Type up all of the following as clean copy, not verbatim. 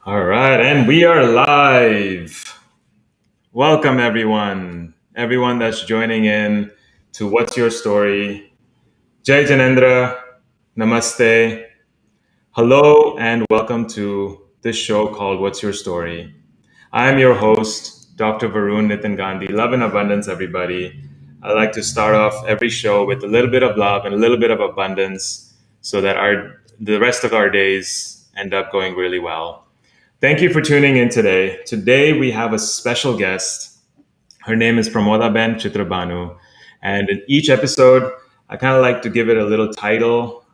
All right, and we are live. Welcome, everyone. Everyone that's joining in to What's Your Story. Jai Janendra, Namaste. Hello, and welcome to this show called What's Your Story. I'm your host, Dr. Varun Nitin Gandhi. Love and abundance, everybody. I like to start off every show with a little bit of love and a little bit of abundance so that the rest of our days end up going really well. Thank you for tuning in today. Today we have a special guest. Her name is Pramoda Chitrabhanu. And in each episode, I kind of like to give it a little title.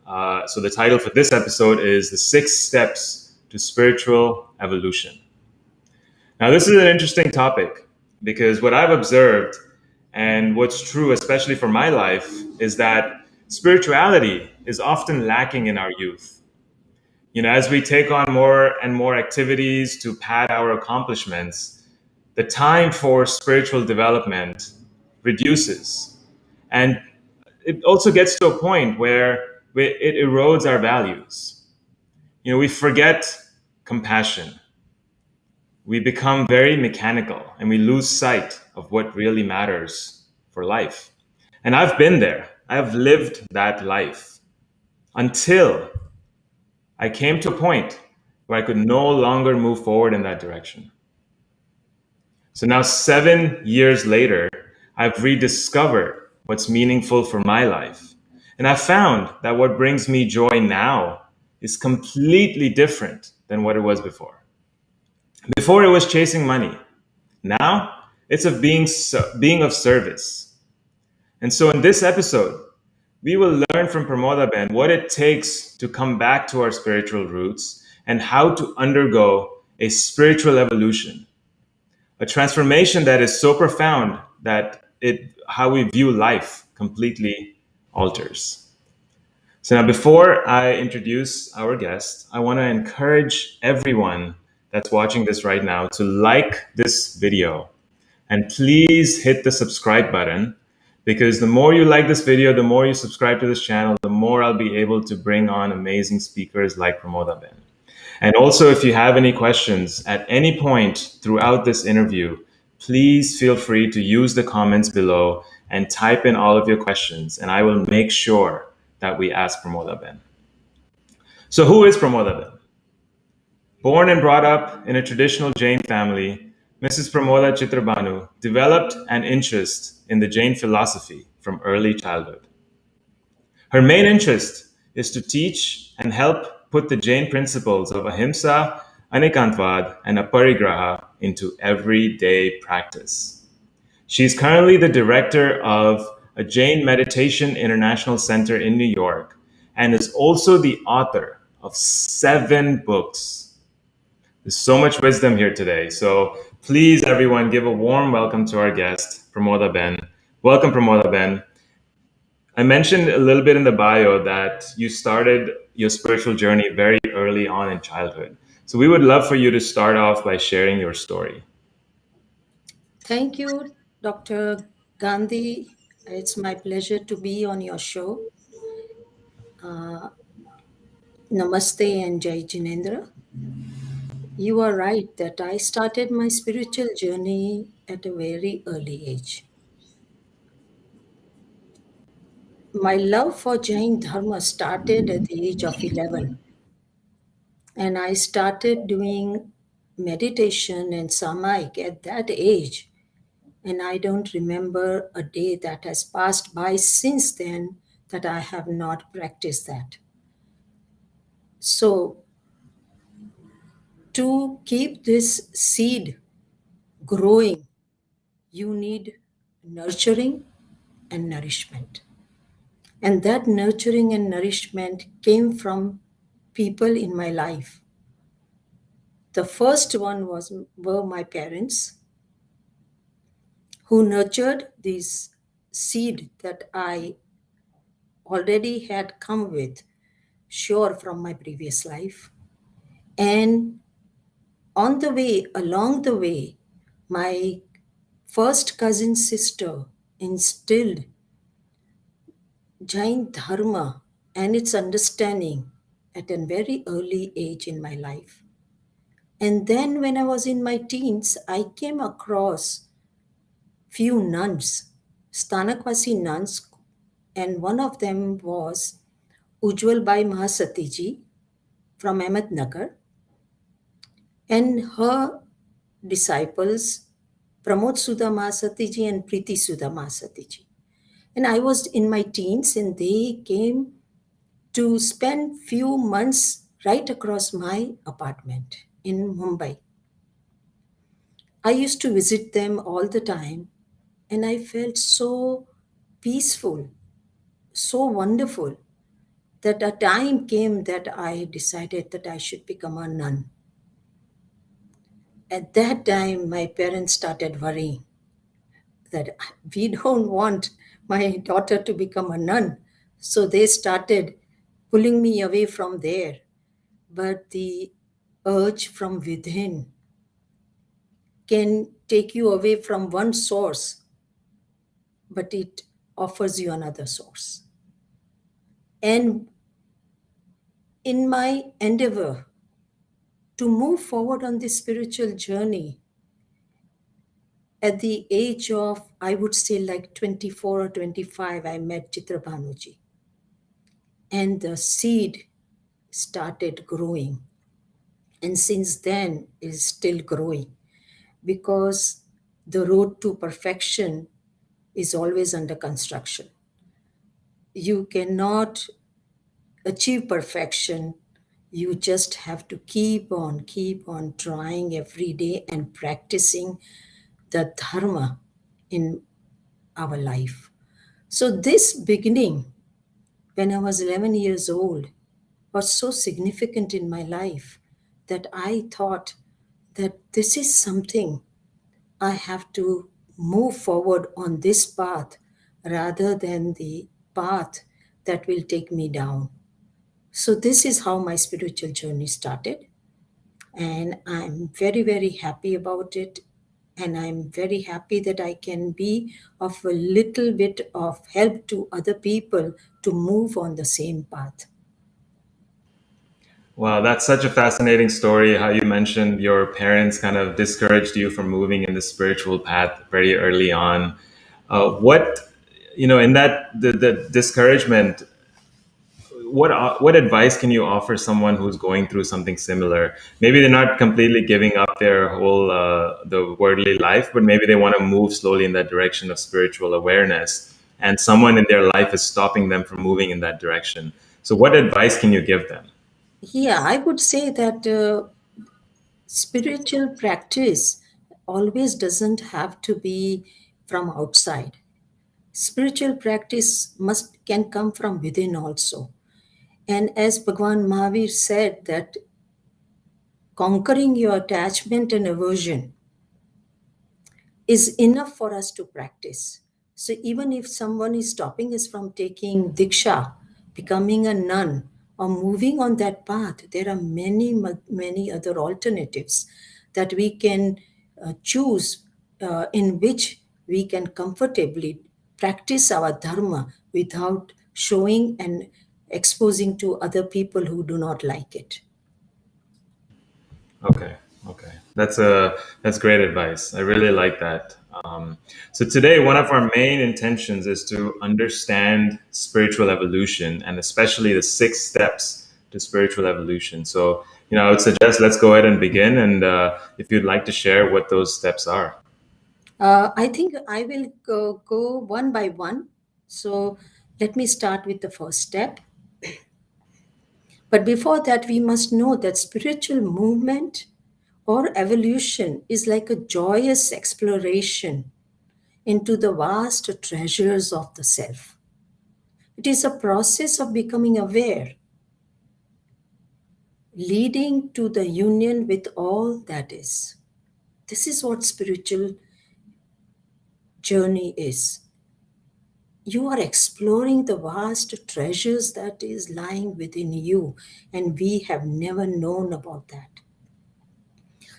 So the title for this episode is The Six Steps to Spiritual Evolution. Now, this is an interesting topic because what I've observed and what's true, especially for my life, is that spirituality is often lacking in our youth. As we take on more and more activities to pad our accomplishments, the time for spiritual development reduces. And it also gets to a point where it erodes our values. We forget compassion. We become very mechanical and we lose sight of what really matters for life. And I've been there. I've lived that life until I came to a point where I could no longer move forward in that direction. So now, 7 years later, I've rediscovered what's meaningful for my life. And I found that what brings me joy now is completely different than what it was before. Before, it was chasing money. Now, it's of being of service. And so, in this episode, we will learn from Pramoda what it takes to come back to our spiritual roots and how to undergo a spiritual evolution, a transformation that is so profound that how we view life completely alters. So now, before I introduce our guest, I want to encourage everyone that's watching this right now to like this video and please hit the subscribe button, because the more you like this video, the more you subscribe to this channel, the more I'll be able to bring on amazing speakers like Pramoda. And also, if you have any questions at any point throughout this interview, please feel free to use the comments below and type in all of your questions, and I will make sure that we ask Pramoda. So who is Pramoda? Born and brought up in a traditional Jain family, Mrs. Pramoda Chitrabhanu developed an interest in the Jain philosophy from early childhood. Her main interest is to teach and help put the Jain principles of ahimsa, anikantvad, and aparigraha into everyday practice. She's currently the director of a Jain Meditation International Center in New York and is also the author of 7 books. There's so much wisdom here today. So please, everyone, give a warm welcome to our guest, Pramoda Ben. Welcome, Pramoda Ben. I mentioned a little bit in the bio that you started your spiritual journey very early on in childhood. So we would love for you to start off by sharing your story. Thank you, Dr. Gandhi. It's my pleasure to be on your show. Namaste and Jai Jinendra. You are right that I started my spiritual journey at a very early age. My love for Jain Dharma started at the age of 11, and I started doing meditation and samayik at that age. And I don't remember a day that has passed by since then that I have not practiced that. So, to keep this seed growing, you need nurturing and nourishment. And that nurturing and nourishment came from people in my life. The first one were my parents, who nurtured this seed that I already had come with, sure, from my previous life. And along the way, my first cousin sister instilled Jain Dharma and its understanding at a very early age in my life. And then when I was in my teens, I came across few nuns, Stanakwasi nuns, and one of them was Ujwal Bai Mahasatiji from Ahmednagar, and her disciples Pramod Sudha Mahasatiji and Preeti Sudha Mahasatiji. And I was in my teens, and they came to spend few months right across my apartment in Mumbai. I used to visit them all the time, and I felt so peaceful, so wonderful, that a time came that I decided that I should become a nun. At that time, my parents started worrying that we don't want my daughter to become a nun. So they started pulling me away from there. But the urge from within can take you away from one source, but it offers you another source. And in my endeavor to move forward on this spiritual journey, at the age of, I would say, like 24 or 25, I met Chitrabhanuji. And the seed started growing. And since then, is still growing because the road to perfection is always under construction. You cannot achieve perfection. You just have to keep on trying every day and practicing the dharma in our life. So, this beginning, when I was 11 years old, was so significant in my life that I thought that this is something I have to move forward on this path rather than the path that will take me down. So, this is how my spiritual journey started, and I'm very, very happy about it. And I'm very happy that I can be of a little bit of help to other people to move on the same path. Wow, that's such a fascinating story. How you mentioned your parents kind of discouraged you from moving in the spiritual path very early on. What in that the discouragement, what advice can you offer someone who's going through something similar? Maybe they're not completely giving up their whole the worldly life, but maybe they want to move slowly in that direction of spiritual awareness, and someone in their life is stopping them from moving in that direction. So, what advice can you give them? Yeah, I would say that spiritual practice always doesn't have to be from outside. Spiritual practice must can come from within also. And as Bhagwan Mahavir said, that conquering your attachment and aversion is enough for us to practice. So even if someone is stopping us from taking diksha, becoming a nun, or moving on that path, there are many other alternatives that we can choose, in which we can comfortably practice our dharma without showing and exposing to other people who do not like it. Okay, okay, that's great advice. I really like that. So today, one of our main intentions is to understand spiritual evolution, and especially the 6 steps to spiritual evolution. So, I would suggest let's go ahead and begin, and if you'd like to share what those steps are. I think I will go one by one. So let me start with the first step. But before that, we must know that spiritual movement or evolution is like a joyous exploration into the vast treasures of the self. It is a process of becoming aware, leading to the union with all that is. This is what spiritual journey is. You are exploring the vast treasures that is lying within you, and we have never known about that.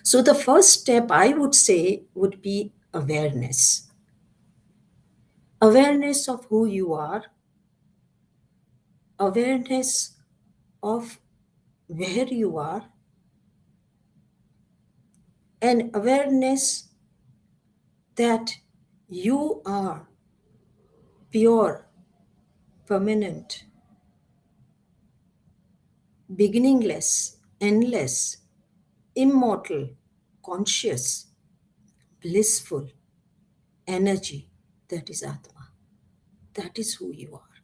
So the first step I would say would be awareness. Awareness of who you are, awareness of where you are, an awareness that you are pure, permanent, beginningless, endless, immortal, conscious, blissful energy. That is Atma. That is who you are.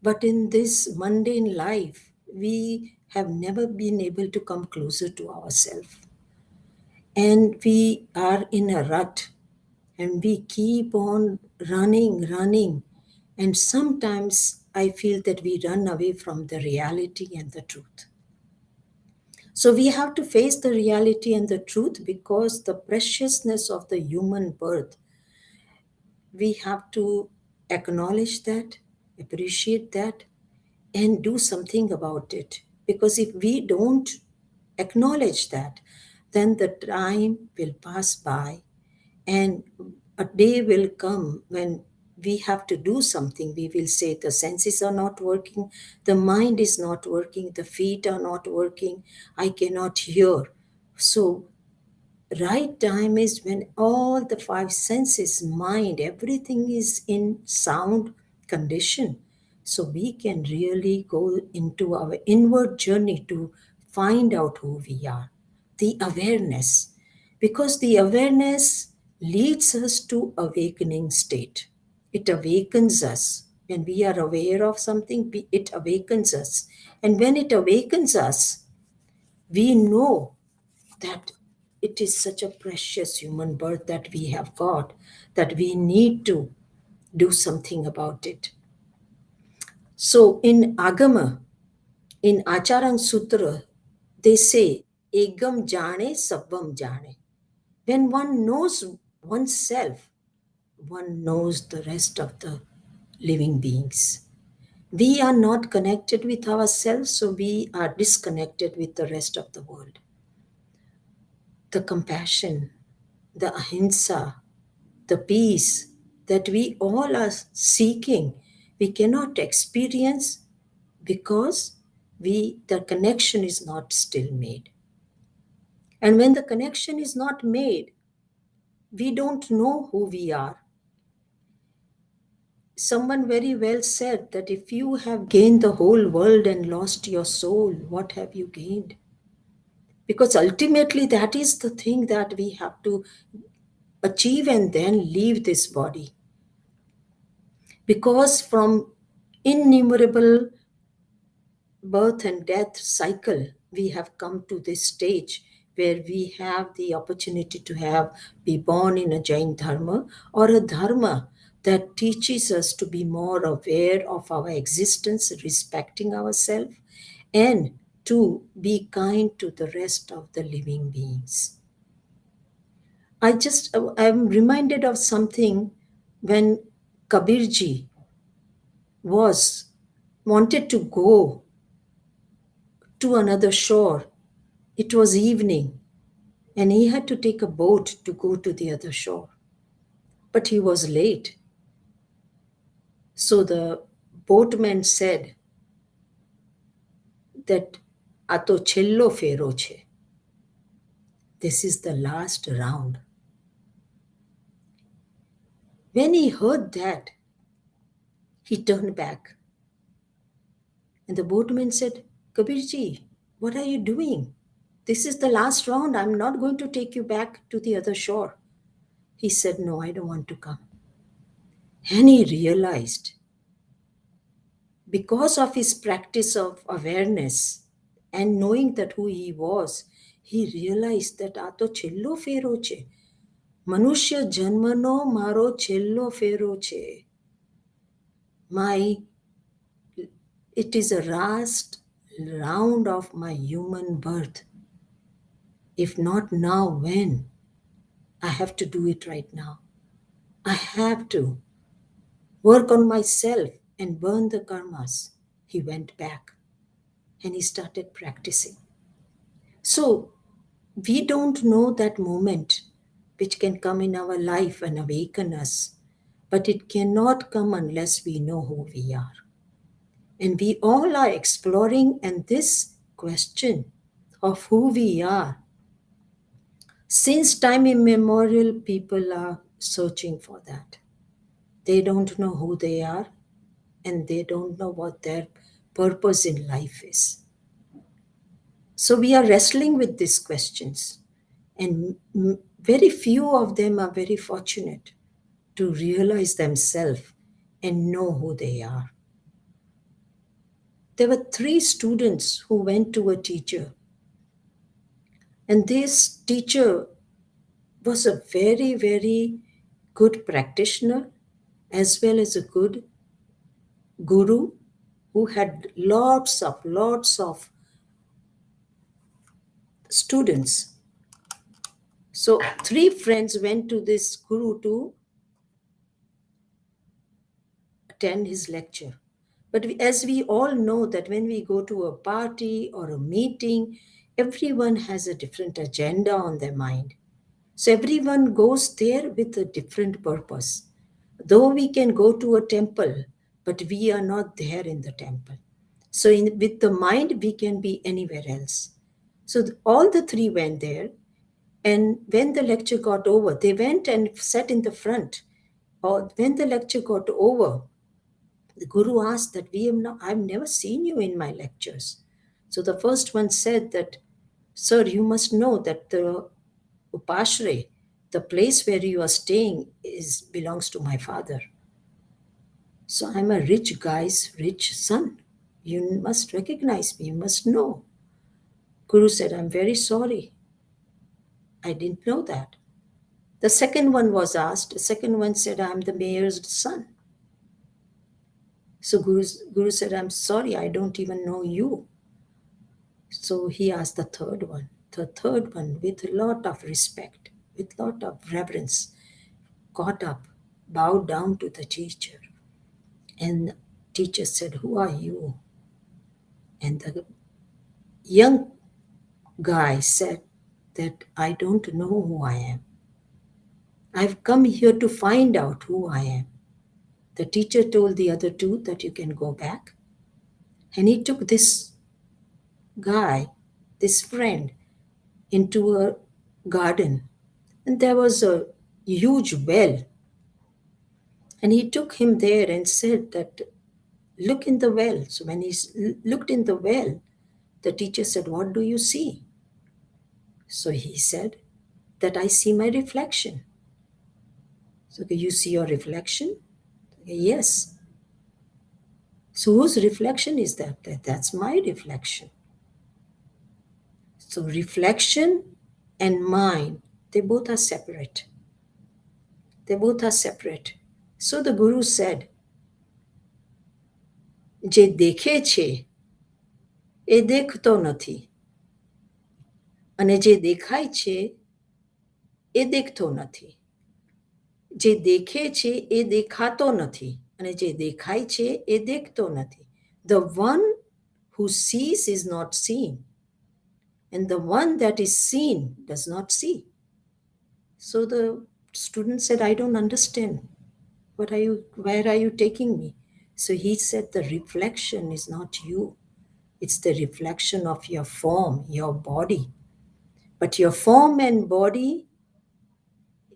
But in this mundane life, we have never been able to come closer to ourselves. And we are in a rut and we keep on running. And sometimes I feel that we run away from the reality and the truth. So we have to face the reality and the truth because the preciousness of the human birth, we have to acknowledge that, appreciate that, and do something about it. Because if we don't acknowledge that, then the time will pass by and a day will come when we have to do something. We will say the senses are not working, the mind is not working, the feet are not working, I cannot hear. So right time is when all the five senses, mind, everything is in sound condition. So we can really go into our inward journey to find out who we are. The awareness, because the awareness leads us to awakening state. It awakens us. When we are aware of something, it awakens us. And when it awakens us, we know that it is such a precious human birth that we have got, that we need to do something about it. So in Agama, in Acharang Sutra, they say, Egam jane, sabvam jane. When one knows oneself, one knows the rest of the living beings. We are not connected with ourselves, so we are disconnected with the rest of the world. The compassion, the ahimsa, the peace that we all are seeking, we cannot experience because the connection is not still made. And when the connection is not made, we don't know who we are. Someone very well said that if you have gained the whole world and lost your soul, what have you gained? Because ultimately, that is the thing that we have to achieve and then leave this body. Because from innumerable birth and death cycle, we have come to this stage where we have the opportunity to be born in a Jain dharma or a dharma that teaches us to be more aware of our existence, respecting ourselves, and to be kind to the rest of the living beings. I'm reminded of something when Kabirji was wanted to go to another shore. It was evening, and he had to take a boat to go to the other shore. But he was late. So the boatman said that Ato chello fero che. This is the last round. When he heard that, he turned back. And the boatman said, Kabirji, what are you doing? This is the last round. I'm not going to take you back to the other shore. He said, No, I don't want to come. And he realized, because of his practice of awareness and knowing that who he was, he realized that Ato chello fero che. Manushya janmano maro chello fero che. My, it is a last round of my human birth. If not now, when? I have to do it right now. I have to work on myself and burn the karmas. He went back and he started practicing. So we don't know that moment which can come in our life and awaken us, but it cannot come unless we know who we are. And we all are exploring, and this question of who we are Since time immemorial, people are searching for that. They don't know who they are, and they don't know what their purpose in life is. So we are wrestling with these questions, and very few of them are very fortunate to realize themselves and know who they are. There were three students who went to a teacher, and this teacher was a very, very good practitioner as well as a good guru who had lots of students. So three friends went to this guru to attend his lecture. But as we all know that when we go to a party or a meeting, everyone has a different agenda on their mind. So everyone goes there with a different purpose. Though we can go to a temple, but we are not there in the temple. So with the mind, we can be anywhere else. So all the three went there, and when the lecture got over, they went and sat in the front. Or when the lecture got over, the guru asked that I've never seen you in my lectures. So the first one said that, sir, you must know that the Upashre, the place where you are staying, is belongs to my father. So I'm a rich guy's rich son. You must recognize me. You must know. Guru said, I'm very sorry. I didn't know that. The second one was asked. The second one said, I'm the mayor's son. So Guru said, I'm sorry, I don't even know you. So he asked the third one. The third one, with a lot of respect, with a lot of reverence, got up, bowed down to the teacher. And teacher said, who are you? And the young guy said that I don't know who I am. I've come here to find out who I am. The teacher told the other two that you can go back. And he took this guy, this friend, into a garden. And there was a huge well. And he took him there and said that, look in the well. So when he looked in the well, the teacher said, what do you see? So he said that I see my reflection. So you see your reflection? Yes. So whose reflection is that? That's my reflection. So reflection and mind, they both are separate. They both are separate. So the Guru said, જે દેખે છે એ દેખતો નથી અને જે દેખાય છે એ દેખતો નથી. જે દેખે છે એ દેખાતો નથી અને જે દેખાય છે એ દેખતો નથી. The one who sees is not seen, and the one that is seen does not see. So the student said, I don't understand. Where are you taking me? So he said, the reflection is not you. It's the reflection of your form, your body. But your form and body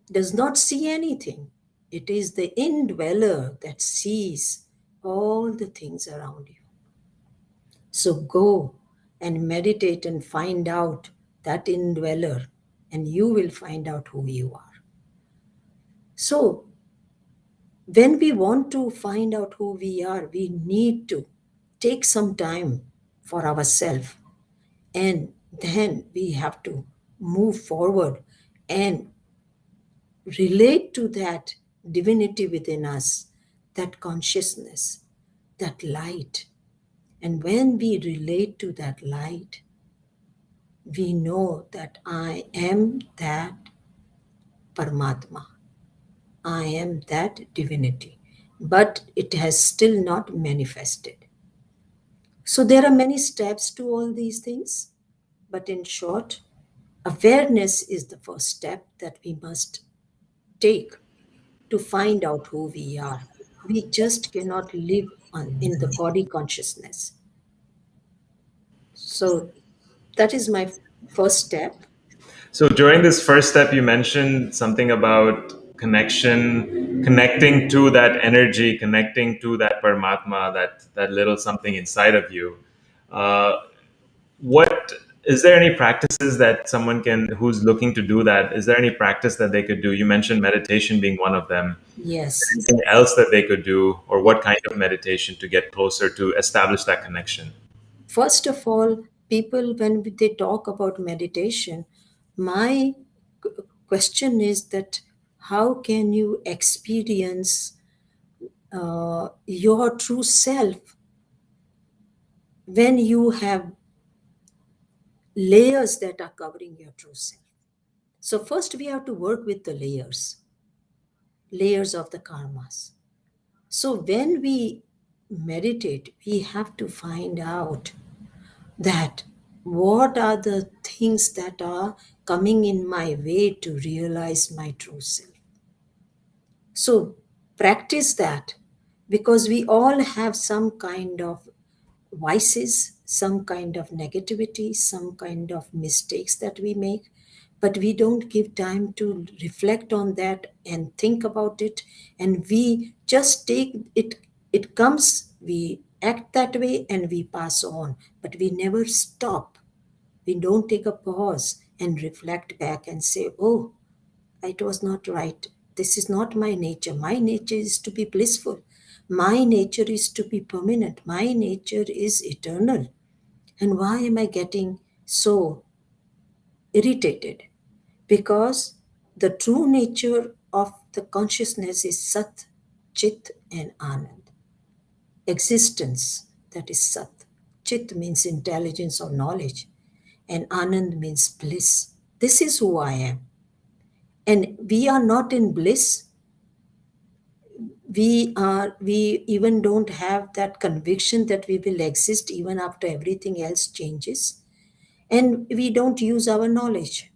does not see anything. It is the indweller that sees all the things around you. So go and meditate and find out that indweller, and you will find out who you are. So when we want to find out who we are, we need to take some time for ourselves, and then we have to move forward and relate to that divinity within us, that consciousness, that light. And when we relate to that light, we know that I am that Paramatma. I am that divinity. But it has still not manifested. So there are many steps to all these things. But in short, awareness is the first step that we must take to find out who we are. We just cannot live in the body consciousness. So that is my first step. So during this first step, you mentioned something about connection, connecting to that energy, connecting to that Paramatma, that little something inside of you. Uh, what is there any practices that someone can who's looking to do that? Is there any practice that they could do? You mentioned meditation being one of them. Yes. Anything else that they could do, or what kind of meditation to get closer to establish that connection? First of all, people, when they talk about meditation, my question is that how can you experience your true self when you have layers that are covering your true self? So, first, we have to work with the layers of the karmas. So, when we meditate, we have to find out that what are the things that are coming in my way to realize my true self. So practice that, because we all have some kind of vices, some kind of negativity, some kind of mistakes that we make, but we don't give time to reflect on that and think about it, and we just take it. It comes, we act that way and we pass on, but we never stop. We don't take a pause and reflect back and say, oh, it was not right. This is not my nature. My nature is to be blissful. My nature is to be permanent. My nature is eternal. And why am I getting so irritated? Because the true nature of the consciousness is Sat, Chit, and Anand. Existence, that is Sat. Chit means intelligence or knowledge, and Anand means bliss. This is who I am. And we are not in bliss. We even don't have that conviction that we will exist even after everything else changes. And we don't use our knowledge.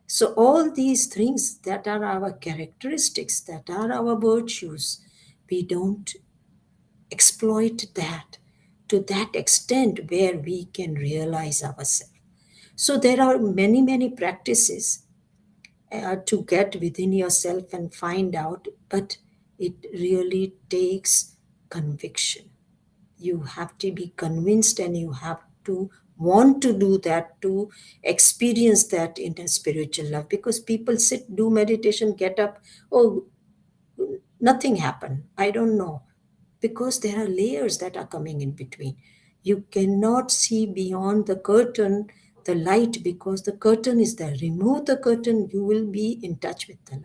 So all these things that are our characteristics, that are our virtues, we don't exploit that to that extent where we can realize ourselves. So there are many, many practices to get within yourself and find out, but it really takes conviction. You have to be convinced and you have to want to do that, to experience that in a spiritual life. Because people sit, do meditation, get up, oh, nothing happened. I don't know. Because there are layers that are coming in between. You cannot see beyond the curtain, the light, because the curtain is there. Remove the curtain, you will be in touch with the light.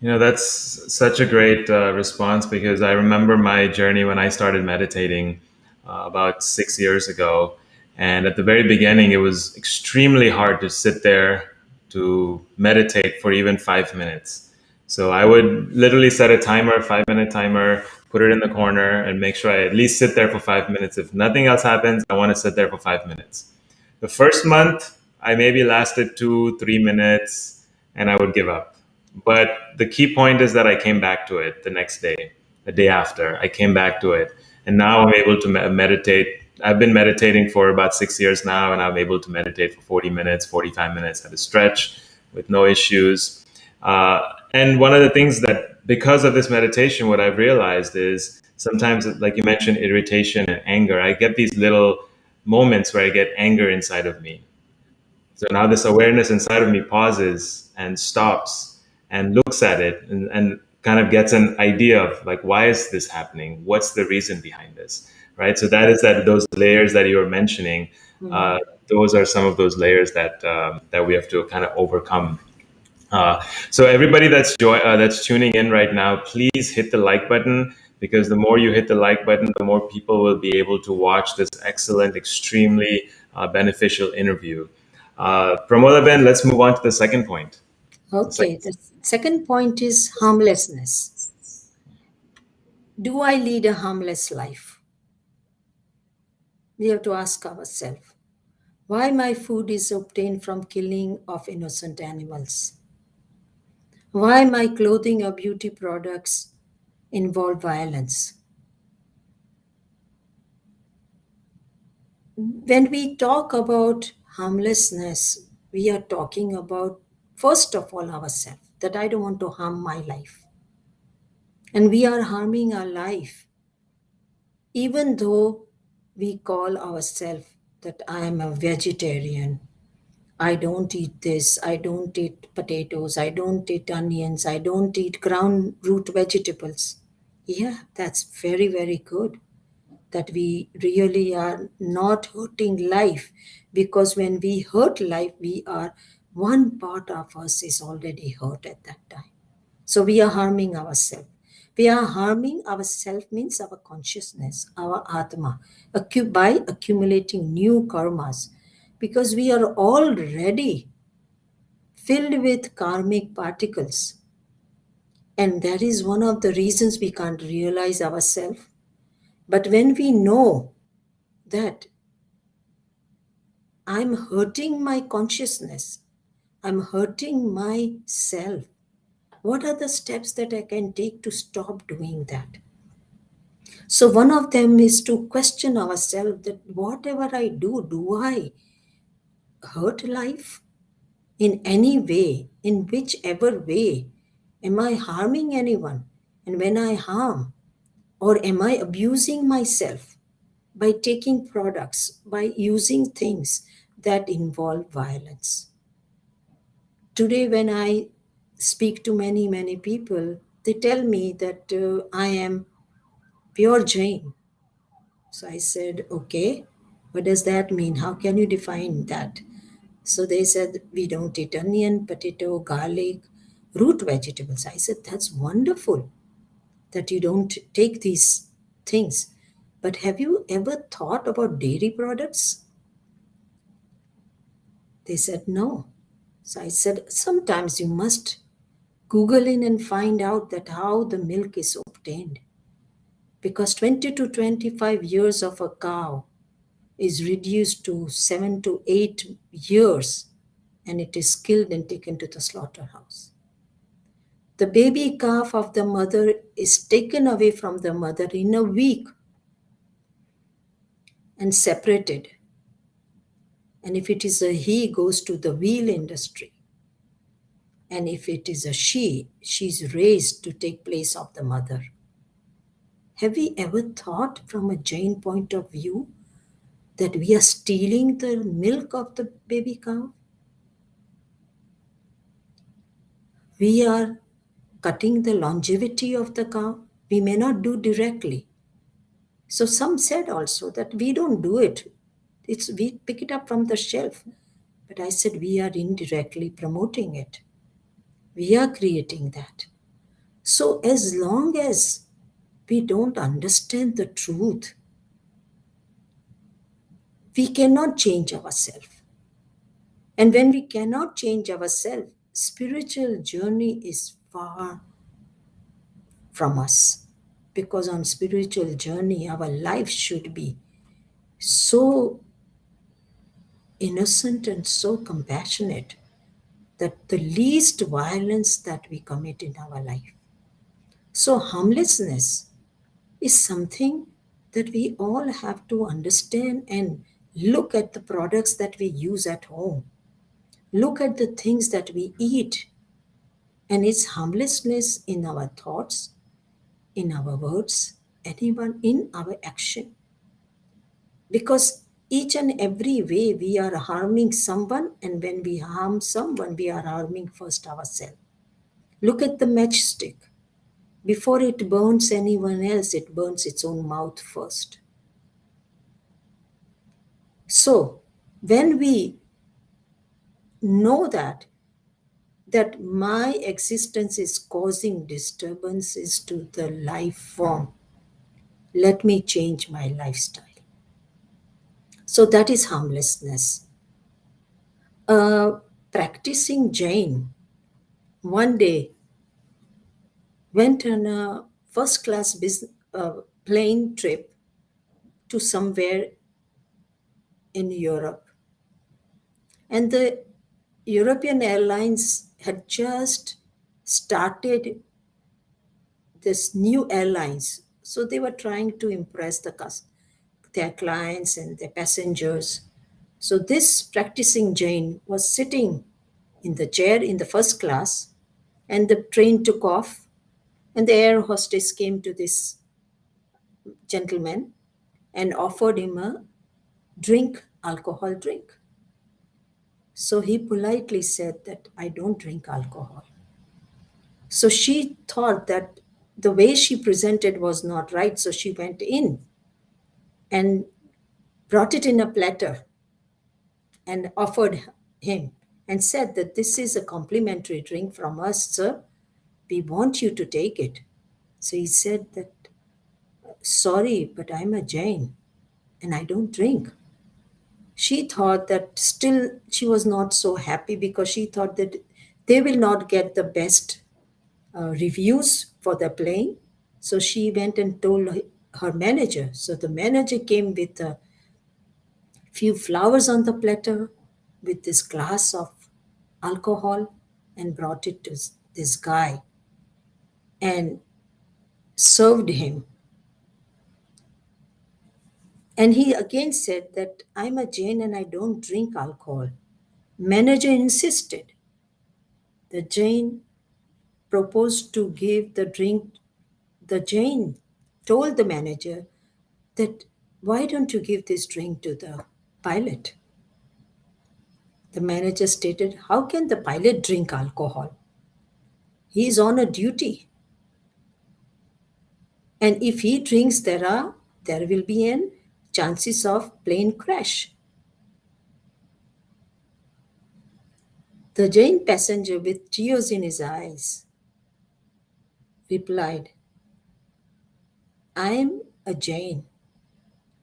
That's such a great response, because I remember my journey when I started meditating about 6 years ago. And at the very beginning, it was extremely hard to sit there to meditate for even 5 minutes. So I would literally set a timer, 5 minute timer, put it in the corner, and make sure I at least sit there for 5 minutes. If nothing else happens, I want to sit there for 5 minutes. The first month, I maybe lasted 2, 3 minutes, and I would give up. But the key point is that I came back to it the next day, the day after. I came back to it. And now I'm able to meditate. I've been meditating for about 6 years now, and I'm able to meditate for 40 minutes, 45 minutes at a stretch with no issues. Uh, and one of the things that, because of this meditation, what I've realized is sometimes, like you mentioned, irritation and anger, I get these little moments where I get anger inside of me. So now this awareness inside of me pauses and stops and looks at it, and kind of gets an idea of, like, why is this happening? What's the reason behind this? Right. So that is that those layers that you were mentioning. Mhm. Uh, those are some of those layers that we have to kind of overcome. So everybody that's tuning in right now, please hit the like button, because the more you hit the like button, the more people will be able to watch this excellent, extremely beneficial interview. Pramoda Ben, let's move on to the second point. The Okay, second, the second point is harmlessness. Do I lead a harmless life? We have to ask ourselves why my food is obtained from killing of innocent animals, why my clothing or beauty products involve violence. When we talk about harmlessness, we are talking about, first of all, ourselves, that I don't want to harm my life. And we are harming our life, even though we call ourselves that I am a vegetarian. I don't eat this, I don't eat potatoes, I don't eat onions, I don't eat ground root vegetables. Yeah, that's very, very good that we really are not hurting life, because when we hurt life, we are, one part of us is already hurt at that time. So we are harming ourselves. We are harming ourselves means our consciousness, our atma, by accumulating new karmas, because we are already filled with karmic particles. And that is one of the reasons we can't realize ourselves. But when we know that I'm hurting my consciousness, I'm hurting myself, what are the steps that I can take to stop doing that? So, one of them is to question ourselves that whatever I do I hurt life in any way, in whichever way? Am I harming anyone? And when I harm, or am I abusing myself by taking products, by using things that involve violence? Today, when I speak to many, many people, they tell me that I am pure Jain. So I said, okay, what does that mean? How can you define that? So they said, we don't eat onion, potato, garlic, root vegetables. I said, that's wonderful that you don't take these things. But have you ever thought about dairy products? They said, no. So I said, sometimes you must Google in and find out that how the milk is obtained. Because 20 to 25 years of a cow is reduced to 7 to 8 years, and it is killed and taken to the slaughterhouse. The baby calf of the mother is taken away from the mother in a week and separated. And if it is a he, goes to the wheel industry. And if it is a she, she's raised to take place of the mother. Have we ever thought from a Jain point of view that we are stealing the milk of the baby cow? We are cutting the longevity of the cow. We may not do directly. So some said also that we don't do it. It's we pick it up from the shelf. But I said we are indirectly promoting it. We are creating that. So as long as we don't understand the truth, we cannot change ourselves. And when we cannot change ourselves, spiritual journey is far from us. Because on spiritual journey, our life should be so innocent and so compassionate that the least violence that we commit in our life. So harmlessness is something that we all have to understand and look at the products that we use at home. Look at the things that we eat. And it's harmlessness in our thoughts, in our words, and even in our action. Because each and every way we are harming someone, and when we harm someone, we are harming first ourselves. Look at the matchstick. Before it burns anyone else, it burns its own mouth first. So, when we know that my existence is causing disturbances to the life form, let me change my lifestyle. So that is harmlessness. Practicing Jain one day went on a first class plane trip to somewhere in Europe. And the European Airlines had just started this new airlines. So they were trying to impress their clients and their passengers. So this practicing Jain was sitting in the chair in the first class, and the train took off, and the air hostess came to this gentleman and offered him a alcohol drink. So he politely said that I don't drink alcohol. So she thought that the way she presented was not right. So she went in and brought it in a platter and offered him and said that this is a complimentary drink from us, sir. We want you to take it. So he said that, sorry, but I'm a Jain and I don't drink. She thought that still she was not so happy because she thought that they will not get the best reviews for their playing. So she went and told her manager. So the manager came with a few flowers on the platter with this glass of alcohol and brought it to this guy and served him. And he again said that I'm a Jain and I don't drink alcohol. Manager insisted. The Jain proposed to give the drink. The Jain told the manager that why don't you give this drink to the pilot? The manager stated, how can the pilot drink alcohol? He is on a duty. And if he drinks, there will be an chances of plane crash. The Jain passenger with tears in his eyes replied, I am a Jain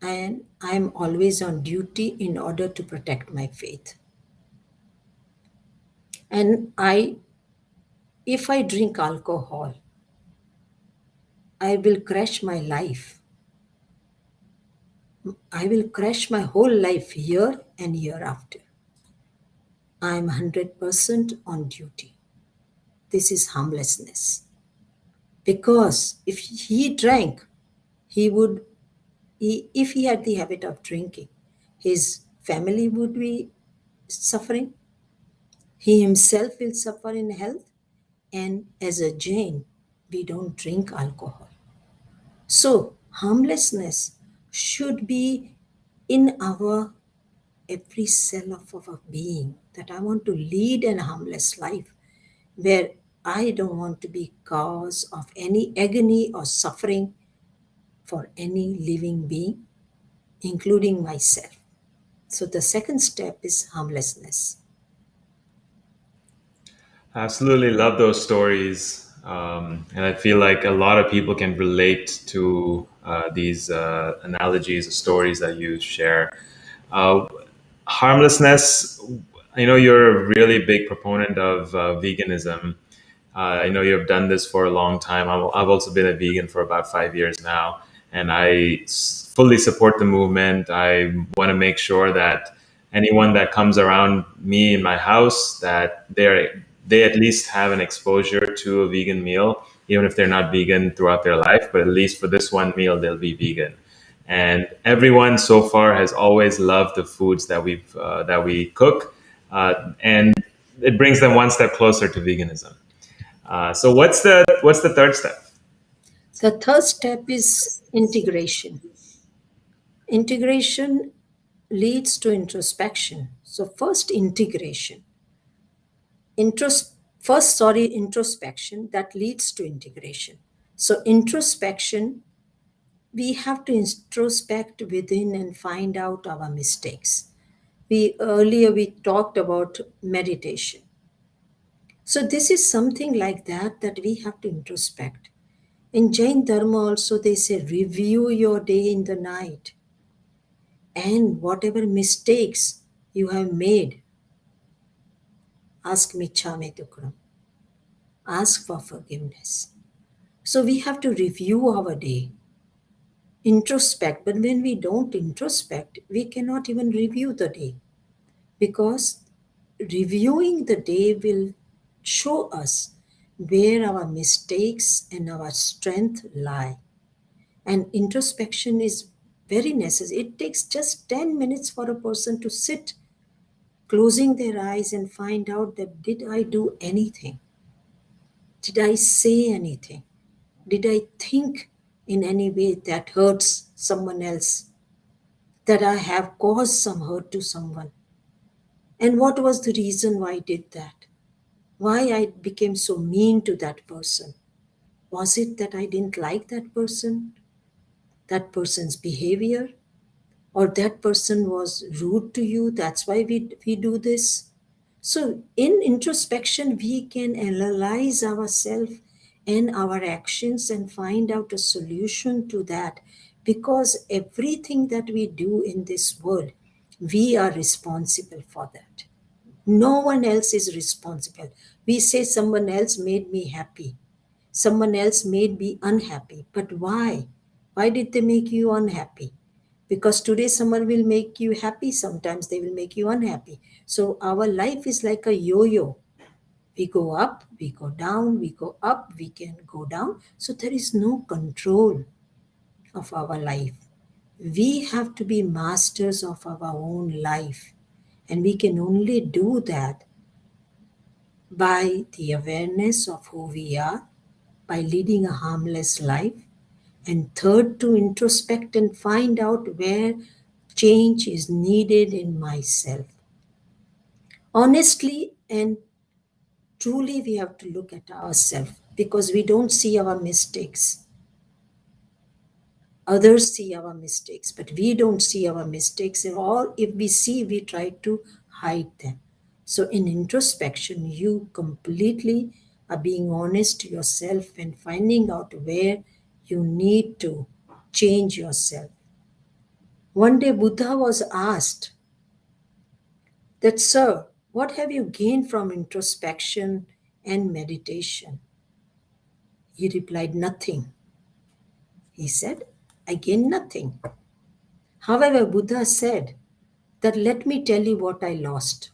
and I am always on duty in order to protect my faith. And if I drink alcohol, I will crash my life. I will crash my whole life here and hereafter. I am 100% on duty. This is harmlessness. Because if he drank, he would, if he had the habit of drinking, his family would be suffering. He himself will suffer in health. And as a Jain, we don't drink alcohol. So, harmlessness should be in our every cell of our being that I want to lead an harmless life where I don't want to be cause of any agony or suffering for any living being, including myself. So the second step is harmlessness. Absolutely love those stories. And I feel like a lot of people can relate to these analogies, stories that you share. Uh, Harmlessness, I know you're a really big proponent of veganism. I know you have done this for a long time. I've also been a vegan for about 5 years now, and fully support the movement. I want to make sure that anyone that comes around me in my house that they at least have an exposure to a vegan meal, even if they're not vegan throughout their life. But at least for this one meal, they'll be vegan. And everyone so far has always loved the foods that we cook, and it brings them one step closer to veganism. So what's the third step? The third step is integration. Integration leads to introspection. So first integration. Introspection that leads to integration. So introspection, we have to introspect within and find out our mistakes. We talked about meditation. So this is something like that we have to introspect. In Jain Dharma also they say review your day in the night and whatever mistakes you have made, ask michhame dukram, ask for forgiveness. So we have to review our day, introspect. But when we don't introspect, we cannot even review the day because reviewing the day will show us where our mistakes and our strength lie. And introspection is very necessary. It takes just 10 minutes for a person to sit, closing their eyes and find out that did I do anything? Did I say anything? Did I think in any way that hurts someone else? That I have caused some hurt to someone? And what was the reason why I did that? Why I became so mean to that person? Was it that I didn't like that person's behavior, or that person was rude to you? That's why we do this. So, in introspection, we can analyze ourselves and our actions and find out a solution to that, because everything that we do in this world, we are responsible for that. No one else is responsible. We say someone else made me happy, someone else made me unhappy. But why? Why did they make you unhappy? Because today someone will make you happy, sometimes they will make you unhappy. So our life is like a yo yo. We go up, we go down, we go up, we can go down. So there is no control of our life. We have to be masters of our own life. And we can only do that by the awareness of who we are, by leading a harmless life, and third, to introspect and find out where change is needed in myself. Honestly and truly, we have to look at ourselves, because we don't see our mistakes. Others see our mistakes, but we don't see our mistakes. Or if we see, we try to hide them. So, in introspection, you completely are being honest to yourself and finding out where you need to change yourself. One day, Buddha was asked that, Sir, what have you gained from introspection and meditation? He replied, Nothing. He said, I gained nothing. However, Buddha said that, let me tell you what I lost.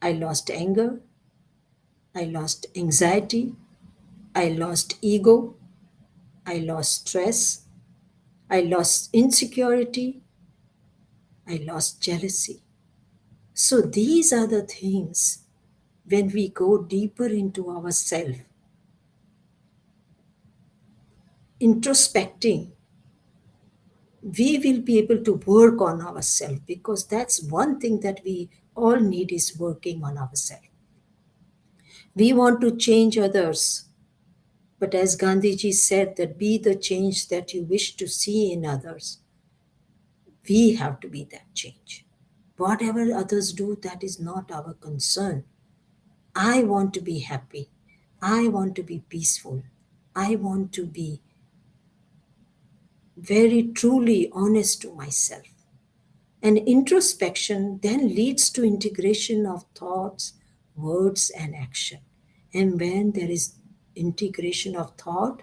I lost anger, I lost anxiety, I lost ego, I lost stress, I lost insecurity, I lost jealousy. So these are the things, when we go deeper into ourselves, introspecting, we will be able to work on ourselves, because that's one thing that we all need, is working on ourselves. We want to change others, but as Gandhiji said, that be the change that you wish to see in others. We have to be that change. Whatever others do, that is not our concern. I want to be happy. I want to be peaceful. I want to be very truly honest to myself. And introspection then leads to integration of thoughts, words, and action. And when there is integration of thought,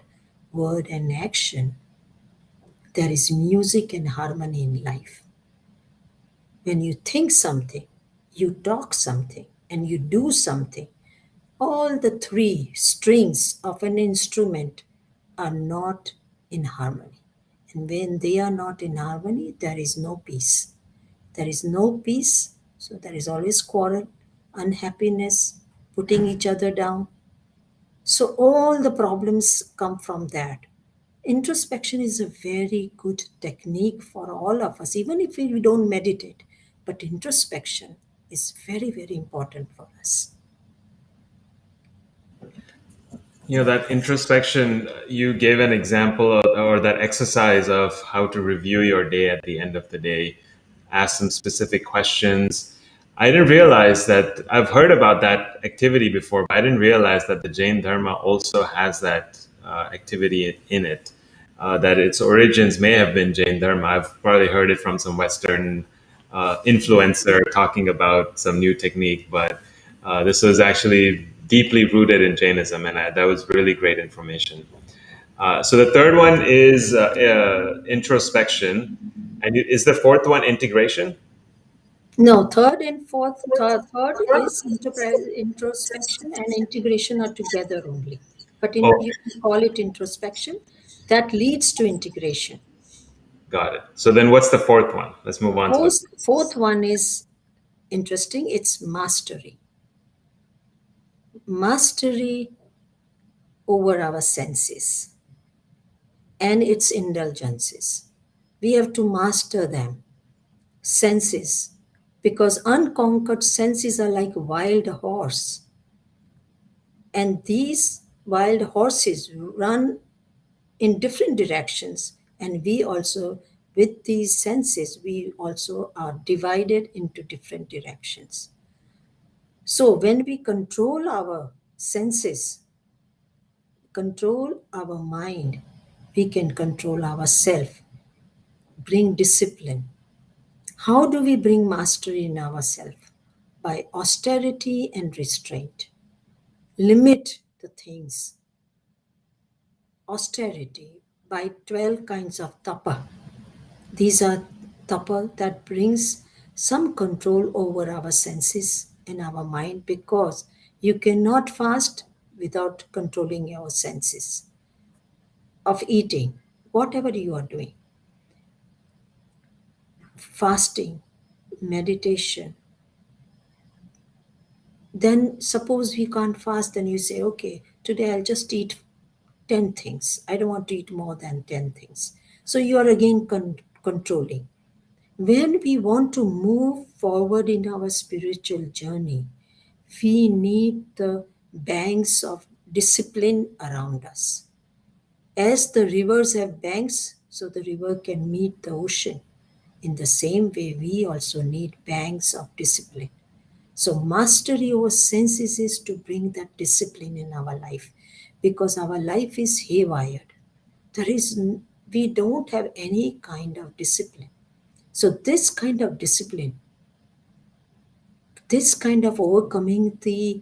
word, and action, there is music and harmony in life. When you think something, you talk something, and you do something, all the three strings of an instrument are not in harmony. And when they are not in harmony, there is no peace. There is no peace, so there is always quarrel, unhappiness, putting each other down. So all the problems come from that. Introspection is a very good technique for all of us, even if we don't meditate. But introspection is very, very important for us. That introspection, you gave an example of, or that exercise of how to review your day at the end of the day, ask some specific questions. I didn't realize that. I've heard about that activity before, but I didn't realize that the Jain Dharma also has that activity in it. That its origins may have been Jain Dharma. I've probably heard it from some Western influencer talking about some new technique, but this was actually deeply rooted in Jainism, and that was really great information. So the third one is introspection, and is the fourth one integration? No, third and fourth, third is introspection and integration are together only. But Oh, you can call it introspection. That leads to integration. Got it. So then what's the fourth one? Let's move on to the Fourth one is interesting. It's mastery. Mastery over our senses and its indulgences. We have to master them. Senses. Because unconquered senses are like wild horse. And these wild horses run in different directions. And we also, with these senses, we also are divided into different directions. So when we control our senses, control our mind, we can control ourselves, bring discipline. How do we bring mastery in ourselves? By austerity and restraint. Limit the things. Austerity by 12 kinds of tapa. These are tapa that brings some control over our senses and our mind, because you cannot fast without controlling your senses of eating, whatever you are doing. Fasting, meditation. Then suppose we can't fast, then you say, okay, today I'll just eat 10 things. I don't want to eat more than 10 things. So you are again controlling. When we want to move forward in our spiritual journey, we need the banks of discipline around us. As the rivers have banks, so the river can meet the ocean. In the same way, we also need banks of discipline. So, mastery over senses is to bring that discipline in our life, because our life is haywired. There is, we don't have any kind of discipline. So, this kind of discipline, this kind of overcoming the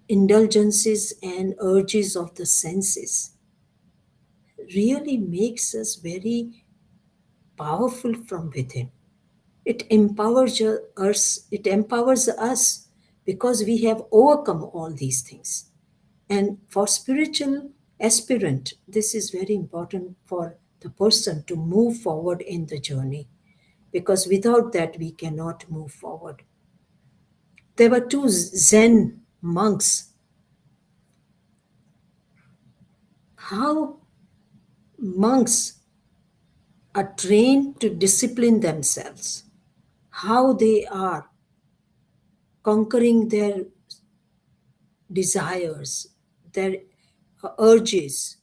indulgences and urges of the senses, really makes us very powerful from within. It empowers us because we have overcome all these things. And for spiritual aspirant, this is very important for the person to move forward in the journey, because without that we cannot move forward. There were two Zen monks. How monks are trained to discipline themselves, how they are conquering their desires, their urges,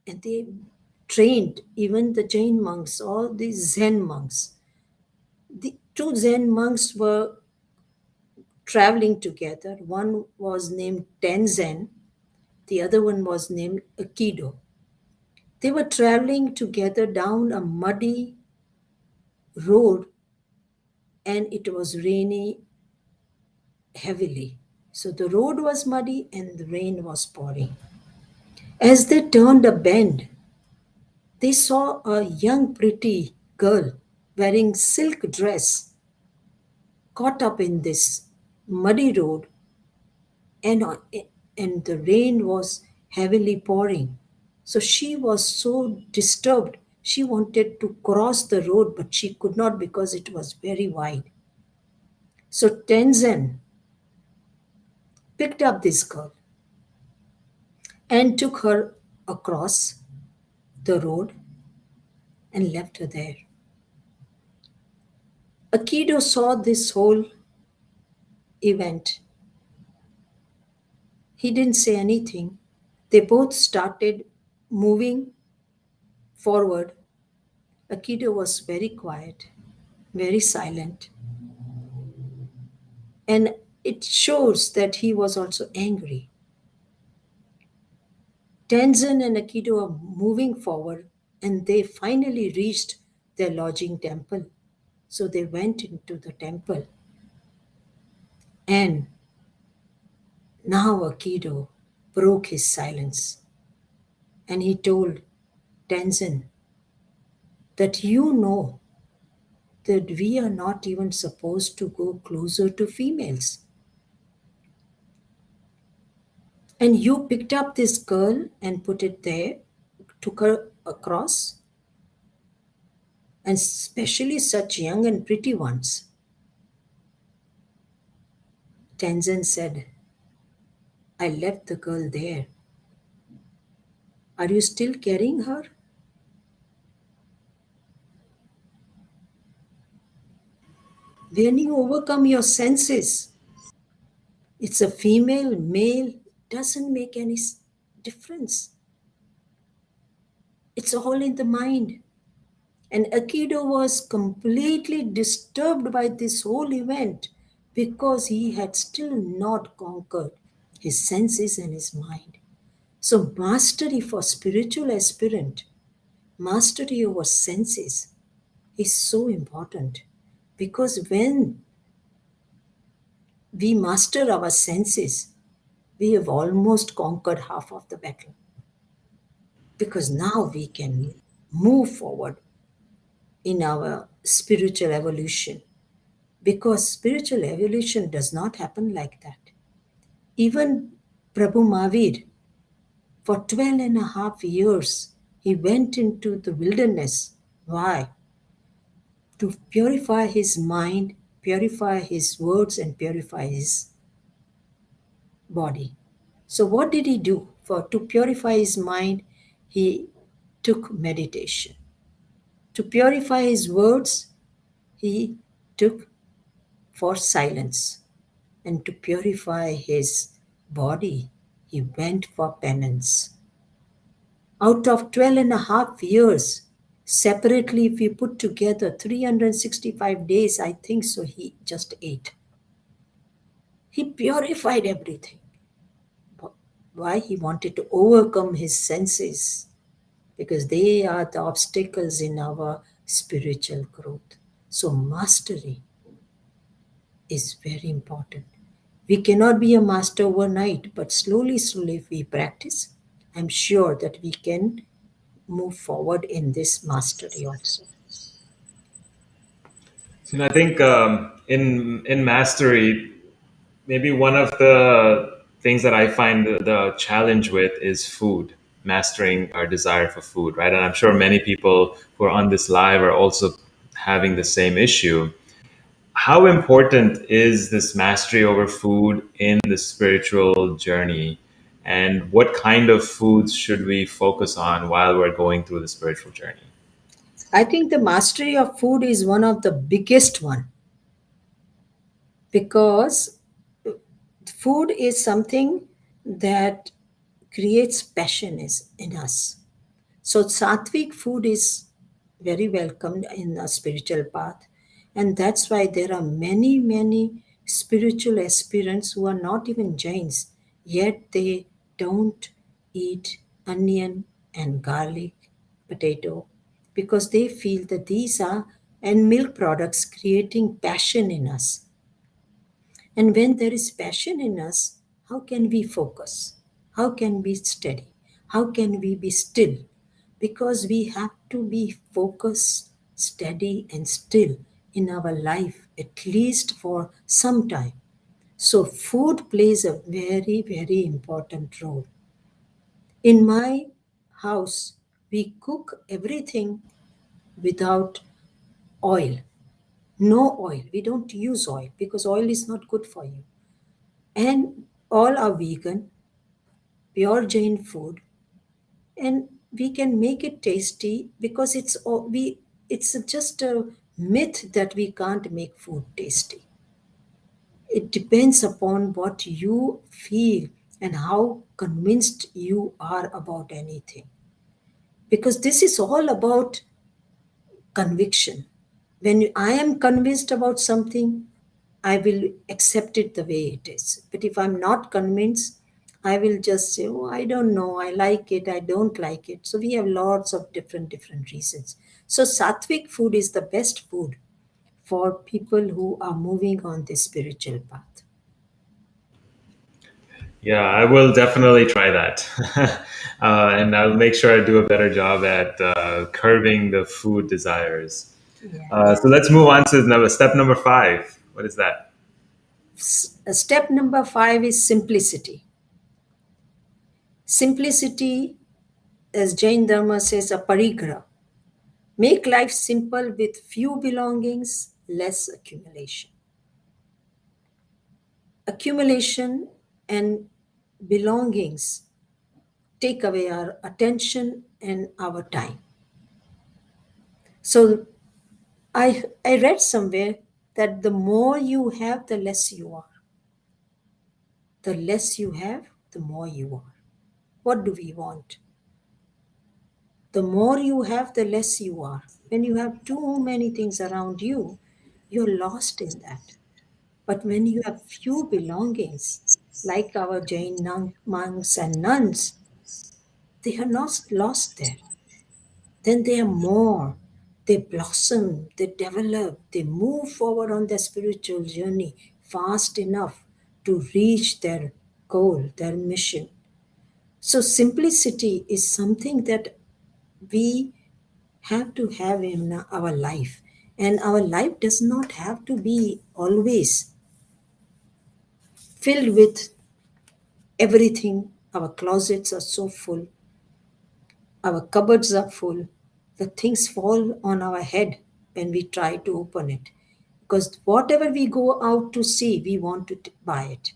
and they trained even the Jain monks, all these Zen monks. The two Zen monks were traveling together. One was named Tenzen, the other one was named Akido. They were traveling together down a muddy road, and it was rainy heavily. So the road was muddy and the rain was pouring. As they turned a bend, they saw a young, pretty girl wearing silk dress caught up in this muddy road, and, and the rain was heavily pouring. So she was so disturbed. She wanted to cross the road, but she could not because it was very wide. So Tenzin picked up this girl and took her across the road and left her there. Akido saw this whole event. He didn't say anything. They both started moving forward. Akido was very quiet, very silent, and it shows that he was also angry. Tenzin and Akido are moving forward, and they finally reached their lodging temple. So they went into the temple, and now Akido broke his silence, and he told Tenzin that you know that we are not even supposed to go closer to females. And you picked up this girl and put it there, took her across. and especially such young and pretty ones. Tenzin said, I left the girl there. Are you still carrying her? When you overcome your senses, it's a female, male, doesn't make any difference. It's all in the mind. And Aikido was completely disturbed by this whole event because he had still not conquered his senses and his mind. So, mastery for spiritual aspirant, mastery over senses is so important because when we master our senses, we have almost conquered half of the battle because now we can move forward in our spiritual evolution because spiritual evolution does not happen like that. Even Prabhu Mahavir, for 12 and a half years, he went into the wilderness. Why? To purify his mind, purify his words, and purify his body. So, what did he do? For to purify his mind, he took meditation. To purify his words, he took for silence. And to purify his body, he went for penance. Out of 12 and a half years, separately, if we put together 365 days, I think so, he just ate. He purified everything. Why? He wanted to overcome his senses because they are the obstacles in our spiritual growth. So, mastery is very important. We cannot be a master overnight, but slowly, slowly, if we practice, I'm sure that we can move forward in this mastery also. So I think in mastery, maybe one of the things that I find the challenge with is food, mastering our desire for food, right? And I'm sure many people who are on this live are also having the same issue. How important is this mastery over food in the spiritual journey? And what kind of foods should we focus on while we're going through the spiritual journey? I think the mastery of food is one of the biggest one because food is something that creates passion in us. So sattvic food is very welcomed in a spiritual path. And that's why there are many, many spiritual aspirants who are not even Jains, yet they don't eat onion and garlic, potato, because they feel that these are and milk products creating passion in us. And when there is passion in us, how can we focus? How can we steady? How can we be still? Because we have to be focused, steady, and still in our life, at least for some time. So, food plays a very, very important role. In my house, we cook everything without oil. No oil. We don't use oil because oil is not good for you. And all are vegan, pure Jain food, and we can make it tasty because it's just a myth that we can't make food tasty. It depends upon what you feel and how convinced you are about anything. Because this is all about conviction. When I am convinced about something, I will accept it the way it is. But if I'm not convinced, I will just say, oh, I don't know, I like it, I don't like it. So we have lots of different reasons. So sattvic food is the best food for people who are moving on this spiritual path. Yeah, I will definitely try that. And I'll make sure I do a better job at curbing the food desires. So Yes. let's move on to step number 5. What is that? Step number 5 is simplicity. Simplicity, as Jain Dharma says, a parigraha. Make life simple with few belongings, less accumulation. Accumulation and belongings take away our attention and our time. So I read somewhere that the more you have, the less you are. The less you have, the more you are. What do we want? The more you have, the less you are. When you have too many things around you, you're lost in that. But when you have few belongings, like our monks and nuns, they are not lost there. Then they are more. They blossom, they develop, they move forward on their spiritual journey fast enough to reach their goal, their mission. So, simplicity is something that we have to have in our life. And our life does not have to be always filled with everything. Our closets are so full, our cupboards are full, the things fall on our head when we try to open it. Because whatever we go out to see, we want to buy it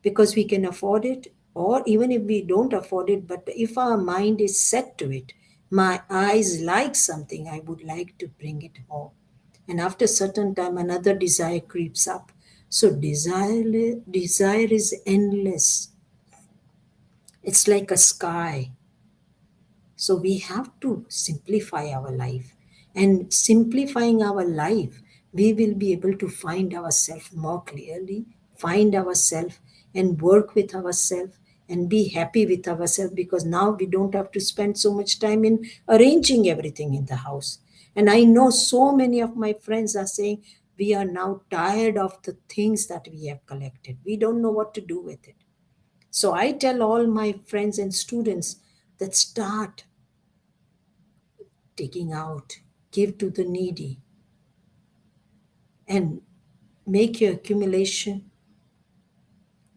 because we can afford it, or even if we don't afford it, but if our mind is set to it, my eyes like something, I would like to bring it home. And after a certain time, another desire creeps up. So desire is endless. It's like a sky. So we have to simplify our life. And simplifying our life, we will be able to find ourselves more clearly, find ourselves and work with ourselves and be happy with ourselves, because now we don't have to spend so much time in arranging everything in the house. And I know so many of my friends are saying, we are now tired of the things that we have collected. We don't know what to do with it. So I tell all my friends and students that start taking out, give to the needy, and make your accumulation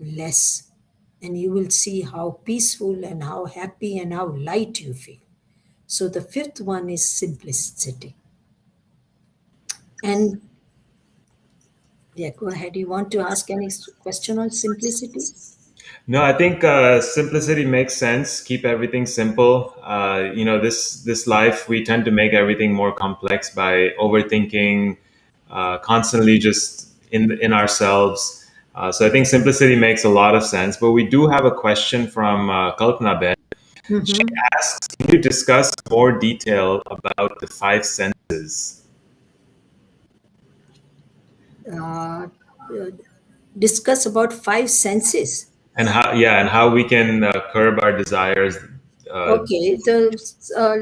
less. And you will see how peaceful and how happy and how light you feel. So the fifth one is simplicity. And yeah, go ahead. You want to ask any question on simplicity? No, I think simplicity makes sense. Keep everything simple. This life we tend to make everything more complex by overthinking, constantly just in ourselves. So I think simplicity makes a lot of sense. But we do have a question from Kalpana Ben. She Mm-hmm. asks, "Can you discuss more detail about the five senses Uh, uh, Discuss about five senses. and how we can curb our desires?" Uh, Okay,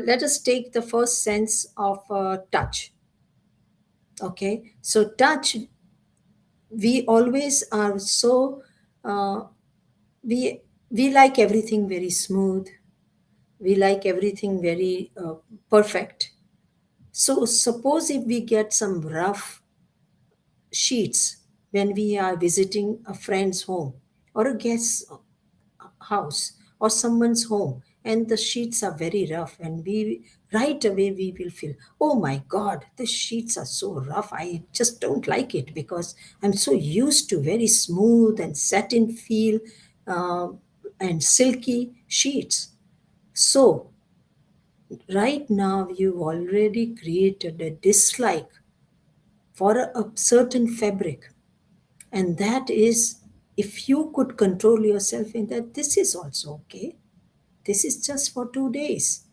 let us take the first sense of touch. Okay, so touch, we always are so uh, we we like everything very smooth, we like everything very perfect. So suppose if we get some rough sheets when we are visiting a friend's home or a guest's house or someone's home, and the sheets are very rough, and we right away we will feel, oh my god, the sheets are so rough, I just don't like it, because I'm so used to very smooth and satin feel uh, and silky sheets. So right now you've already created a dislike for a certain fabric, and that is, if you could control yourself in that, this is also okay. This is just for 2 days.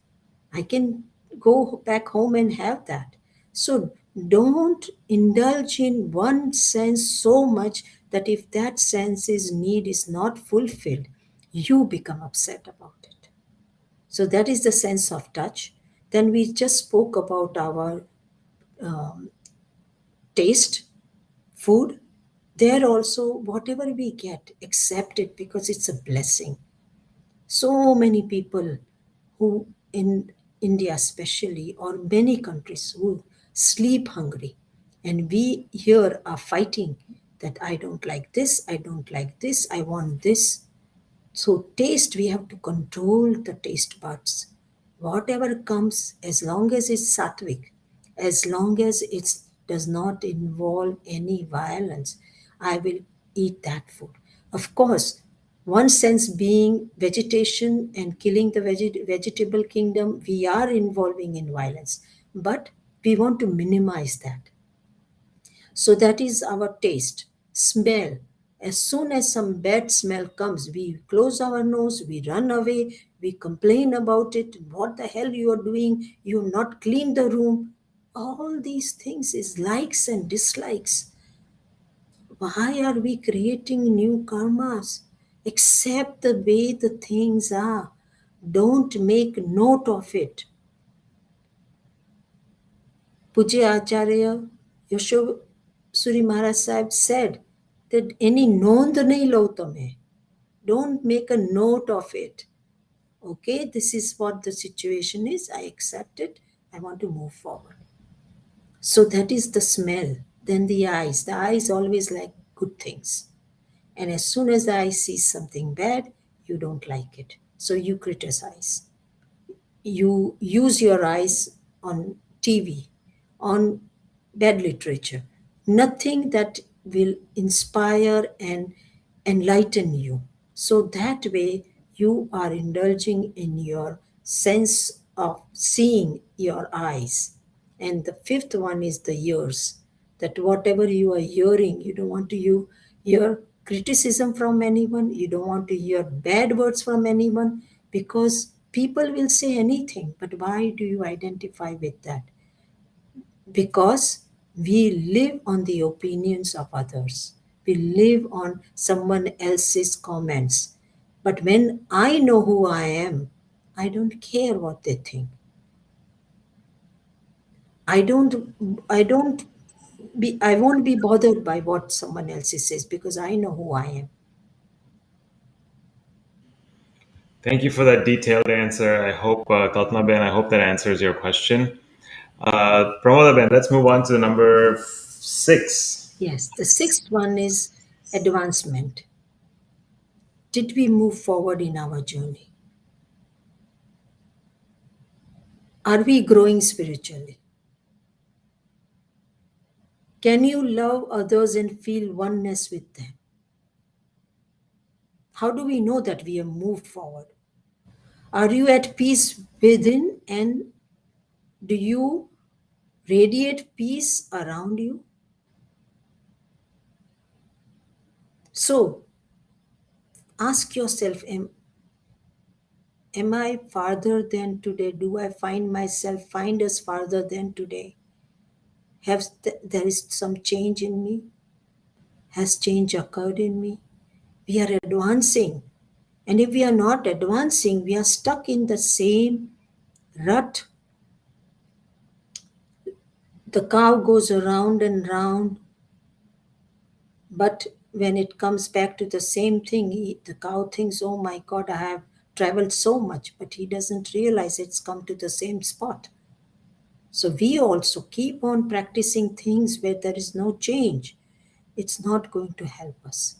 I can go back home and have that. So don't indulge in one sense so much that if that sense's need is not fulfilled, you become upset about it. So that is the sense of touch. Then we just spoke about our taste, food. There also, whatever we get, accept it because it's a blessing. So many people who in India especially, or many countries, who sleep hungry, and we here are fighting that I don't like this, I don't like this, I want this. So taste, we have to control the taste buds. Whatever comes, as long as it's sattvic, as long as it does not involve any violence, I will eat that food. Of course, one sense being vegetation and killing the vegetable kingdom, we are involving in violence, but we want to minimize that. So that is our taste. Smell. As soon as some bad smell comes, we close our nose, we run away, we complain about it. What the hell you are doing? You have not cleaned the room. All these things is likes and dislikes. Why are we creating new karmas? Accept the way the things are. Don't make note of it. Pujya Acharya Yashosuri Maharaj Sahib said that any nond nahi lo tame. Don't make a note of it. Okay, this is what the situation is. I accept it. I want to move forward. So that is the smell. Then the eyes. The eyes always like good things. And as soon as the eye sees something bad, you don't like it. So you criticize. You use your eyes on TV, on bad literature, nothing that will inspire and enlighten you. So that way, you are indulging in your sense of seeing your eyes. And the fifth one is the ears, that whatever you are hearing, you don't want to hear criticism from anyone, you don't want to hear bad words from anyone, because people will say anything. But why do you identify with that? Because we live on the opinions of others, we live on someone else's comments. But when I know who I am, I don't care what they think. I don't i don't be i won't be bothered by what someone else says, because I know who I am. Thank you for that detailed answer. I hope, Kalpana Ben, I hope that answers your question. Pramoda Ben, let's move on to number six. Yes, the sixth one is advancement. Did we move forward in our journey? Are we growing spiritually? Can you love others and feel oneness with them? How do we know that we have moved forward? Are you at peace within, and do you radiate peace around you? So ask yourself, am I farther than today? Do I find us farther than today? There is some change in me? Has change occurred in me? We are advancing. And if we are not advancing, we are stuck in the same rut. The cow goes around and round, but when it comes back to the same thing, the cow thinks, oh my God, I have traveled so much, but he doesn't realize it's come to the same spot. So we also keep on practicing things where there is no change. It's not going to help us.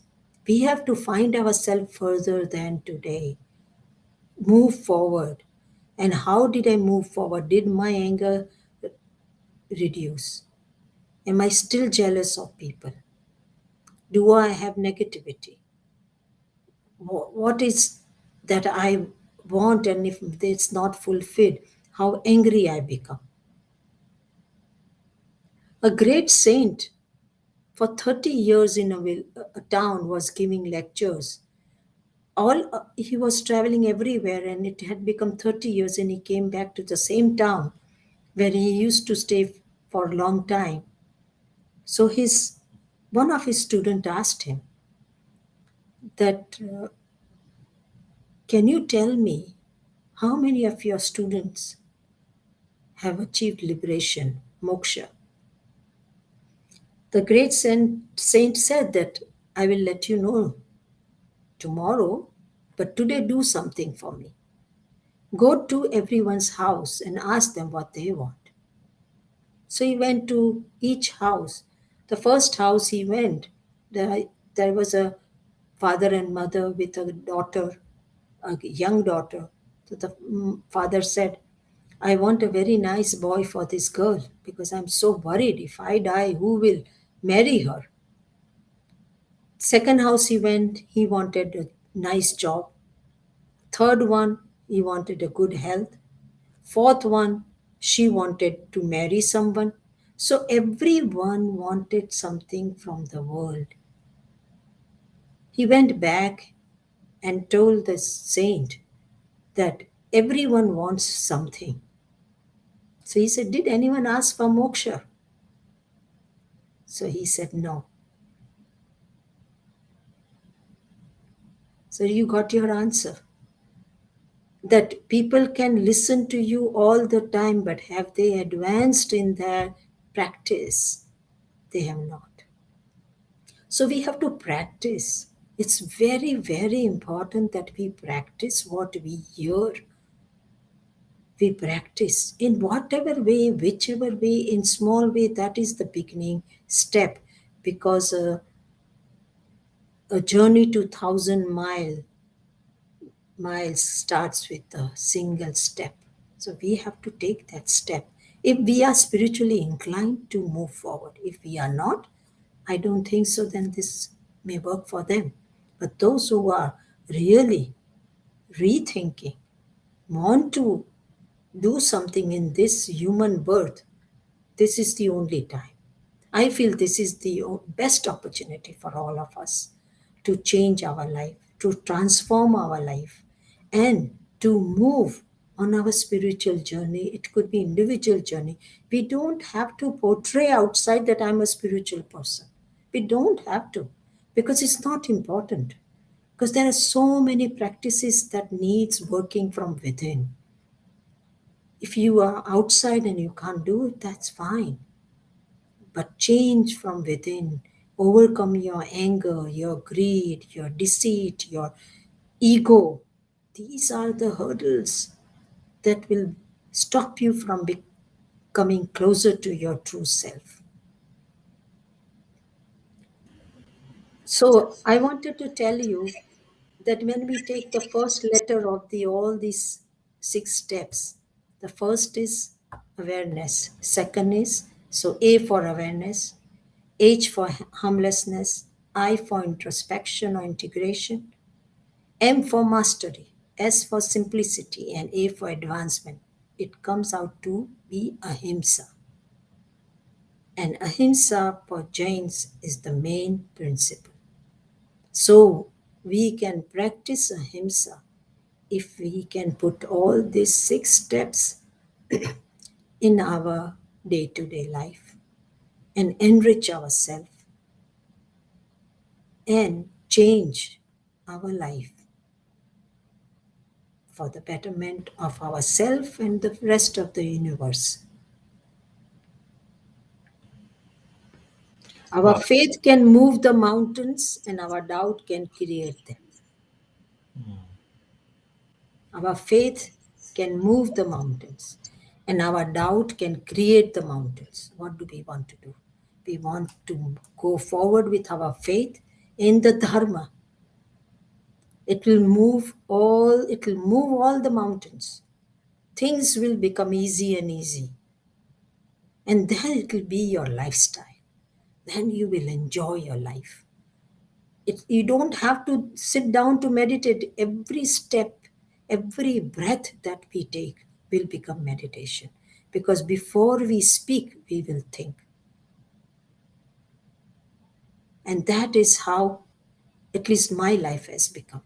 We have to find ourselves further than today. Move forward. And how did I move forward? Did my anger reduce? Am I still jealous of people? Do I have negativity? What is that I want, and if it's not fulfilled, how angry I become? A great saint for 30 years in a town was giving lectures. He was traveling everywhere, and it had become 30 years, and he came back to the same town where he used to stay for a long time. So his one of his students asked him that, can you tell me how many of your students have achieved liberation, moksha? The great saint said that, I will let you know tomorrow, but today do something for me. Go to everyone's house and ask them what they want. So he went to each house. The first house he went, there was a father and mother with a daughter, a young daughter. So the father said, I want a very nice boy for this girl because I'm so worried if I die, who will marry her? Second house he went, he wanted a nice job. Third one, he wanted a good health. Fourth one, she wanted to marry someone. So everyone wanted something from the world. He went back and told the saint that everyone wants something. So he said, did anyone ask for moksha? So he said, no. So you got your answer. That people can listen to you all the time, but have they advanced in their practice? They have not. So we have to practice. It's very, very important that we practice what we hear. We practice in whatever way, whichever way, in small way, that is the beginning step. Because a journey to 1,000 miles starts with a single step. So we have to take that step. If we are spiritually inclined to move forward, if we are not, I don't think so, then this may work for them. But those who are really rethinking, want to do something in this human birth, this is the only time. I feel this is the best opportunity for all of us to change our life, to transform our life, and to move on our spiritual journey. It could be individual journey. We don't have to portray outside that I'm a spiritual person. We don't have to, because it's not important. Because there are so many practices that needs working from within. If you are outside and you can't do it, that's fine, but change from within. Overcome your anger, your greed, your deceit, your ego. These are the hurdles that will stop you from becoming closer to your true self. So I wanted to tell you that when we take the first letter of the all these 6 steps, the first is awareness. Second is, so A for awareness, H for harmlessness, I for introspection or integration, M for mastery, S for simplicity, and A for advancement. It comes out to be ahimsa. And ahimsa for Jains is the main principle. So we can practice ahimsa if we can put all these 6 steps in our day to day life and enrich ourselves and change our life for the betterment of ourselves and the rest of the universe. Our Wow. faith can move the mountains and our doubt can create them. Our faith can move the mountains and our doubt can create the mountains. What do we want to do? We want to go forward with our faith in the dharma. It will move all the mountains. Things will become easy and easy. And then it will be your lifestyle. Then you will enjoy your life. You don't have to sit down to meditate. Every step, every breath that we take will become meditation. Because before we speak, we will think. And that is how, at least, my life has become.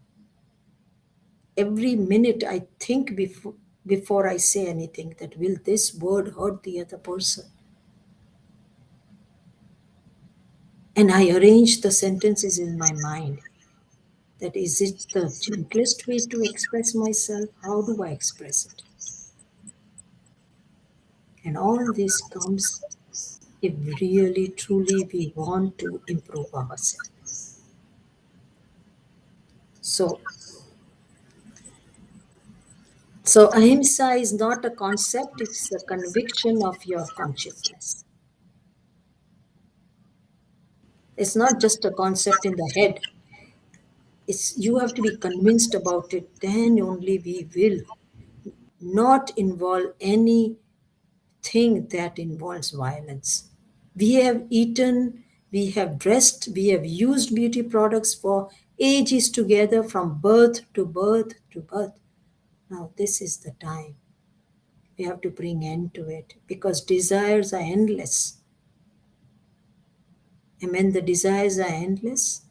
Every minute I think before I say anything, that will this word hurt the other person? And I arrange the sentences in my mind. That is it the gentlest way to express myself? How do I express it? And all this comes if really truly we want to improve ourselves. So, so ahimsa is not a concept, it's a conviction of your consciousness. It's not just a concept in the head. It's you have to be convinced about it, then only we will not involve anything that involves violence. We have eaten, we have dressed, we have used beauty products for ages together from birth to birth to birth. Now, this is the time we have to bring end to it because desires are endless. And when the desires are endless,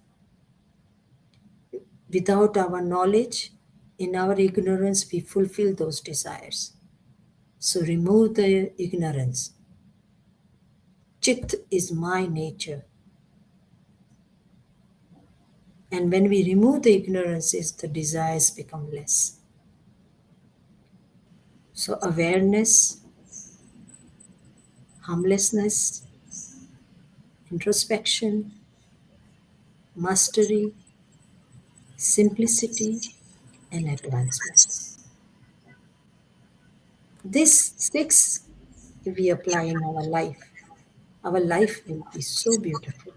without our knowledge, in our ignorance, we fulfill those desires. So remove the ignorance. Chit is my nature. And when we remove the ignorances, the desires become less. So awareness, harmlessness, introspection, mastery, simplicity, and advancement. This six, if we apply in our life will be so beautiful,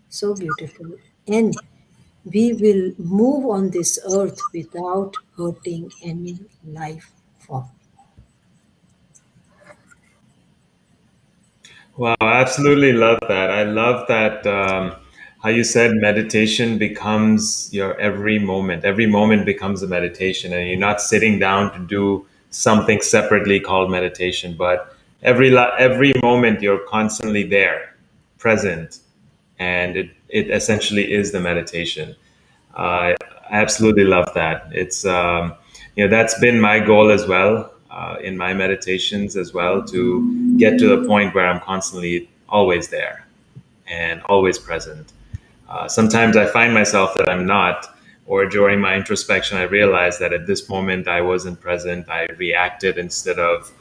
so beautiful. And we will move on this earth without hurting any life form. Wow, I absolutely love that. I love that how you said meditation becomes your every moment. Every moment becomes a meditation, and you're not sitting down to do something separately called meditation, but every moment you're constantly there, present, and it essentially is the meditation. I absolutely love that. It's that's been my goal as well in my meditations as well, to get to the point where I'm constantly always there and always present. Sometimes I find myself that I'm not, or during my introspection, I realize that at this moment I wasn't present. I reacted instead of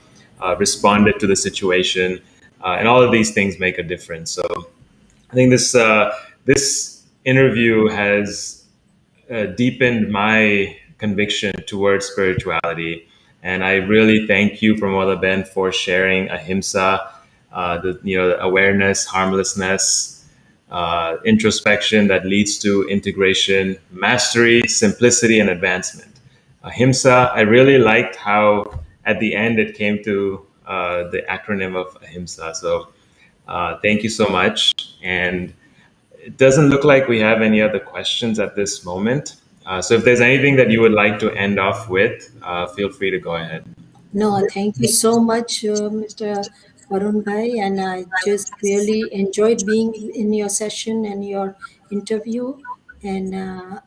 responded to the situation, and all of these things make a difference. So I think this interview has deepened my conviction towards spirituality. And I really thank you, Pramoda Ben, for sharing ahimsa, the awareness, harmlessness, introspection that leads to integration, mastery, simplicity, and advancement. Ahimsa, I really liked how at the end it came to the acronym of ahimsa. So thank you so much. And it doesn't look like we have any other questions at this moment. So if there's anything that you would like to end off with, feel free to go ahead. No, thank you so much, Mr. Varun Bhai, and I just really enjoyed being in your session and your interview, and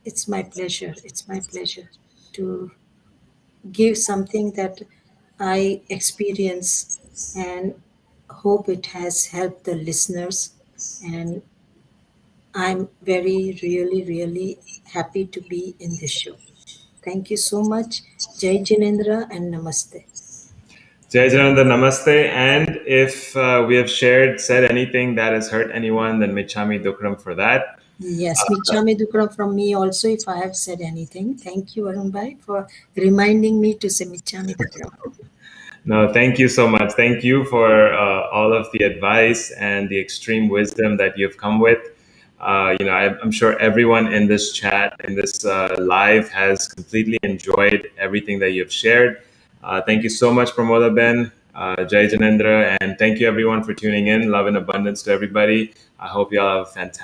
it's my pleasure. It's my pleasure to give something that I experience and hope it has helped the listeners. And I'm very, really, really happy to be in this show. Thank you so much. Jai Jinendra and Namaste. Jai Jananda, namaste. And if we have said anything that has hurt anyone, then michami dukram for that. Yes, Michami Dukram from me also if I have said anything. Thank you, Varun Bhai, for reminding me to say Michami Dukram. No, thank you so much. Thank you for all of the advice and the extreme wisdom that you've come with. I'm sure everyone in this chat, in this live, has completely enjoyed everything that you've shared. Thank you so much, Pramoda Ben, Jai Janendra, and thank you everyone for tuning in. Love and abundance to everybody. I hope you all have a fantastic